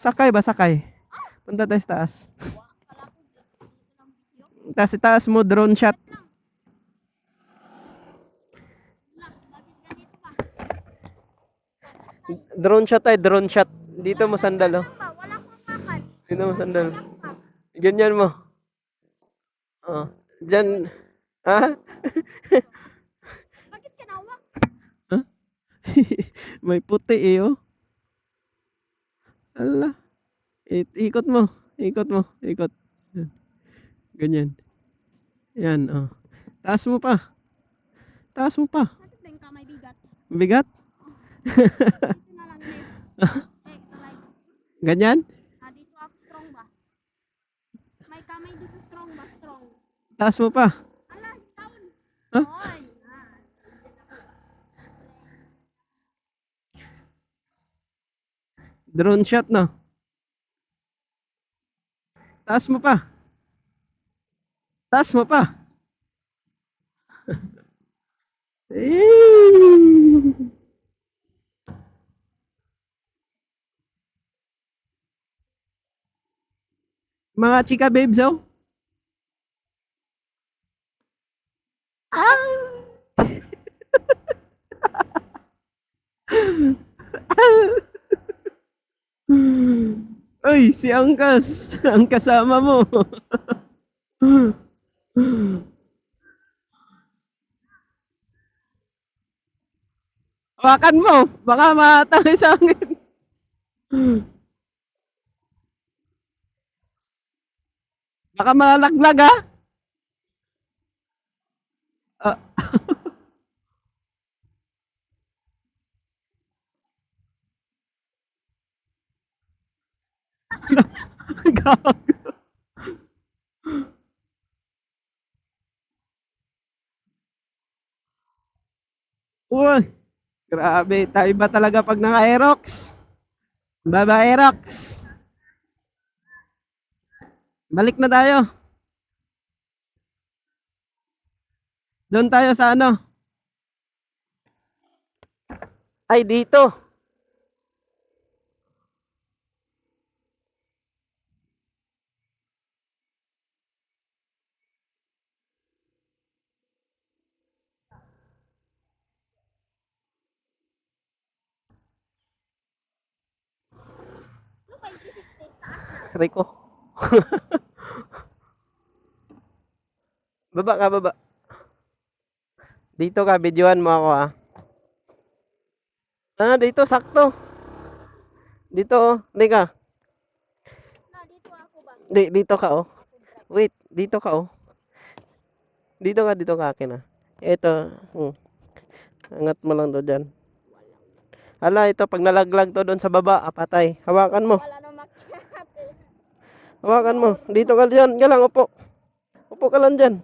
Sakay ba, sakay? Punta tayo sa taas. Taas, itaas mo, drone shot. Drone shot tayo, drone shot. Dito mo sandal, oh. Dito mo sandal. Ganyan mo. Oh. Diyan. Ha? Bakit ka nawak? Huh? May puti eh, oh. Ala. Ikot mo. Ikot mo. Ikot. Ganyan. Yan, oh. Taas mo pa. Taas mo pa. Bakit ba yung kamay bigat? Bigat? Dito na lang left. Right. Ganyan? Dito ako strong ba? May kamay dito strong ba? Strong. Taas mo pa. Ala, down. Huh? Oy. Drone shot, no? Taas mo pa. Taas mo pa. Mga chika babes, oh. Ah! Uy, si Angkas. Ang kasama mo. Hawakan mo. Baka matangay sa akin. Baka malaglag, ha? Ah. Gago. Uy, grabe. Tayo ba talaga pag naka-Aerox? Baba Aerox. Balik na tayo. Doon tayo sa ano? Ay, dito. Ano ba yung sisip taas na? Rico. Baba ka, baba. Dito ka, videoan mo ako, ah. Dito, sakto. Dito, oh. Hindi ka. Dito ako ba? Dito ka, oh. Wait, dito ka, oh. Dito ka akin, ah. Ito, angat mo lang to dyan. Hala, ito, pag nalaglag to doon sa baba, patay. Hawakan mo. Wala nang makyat eh. Hawakan mo. Dito ka dyan. Yan lang, upo. Upo ka lang dyan.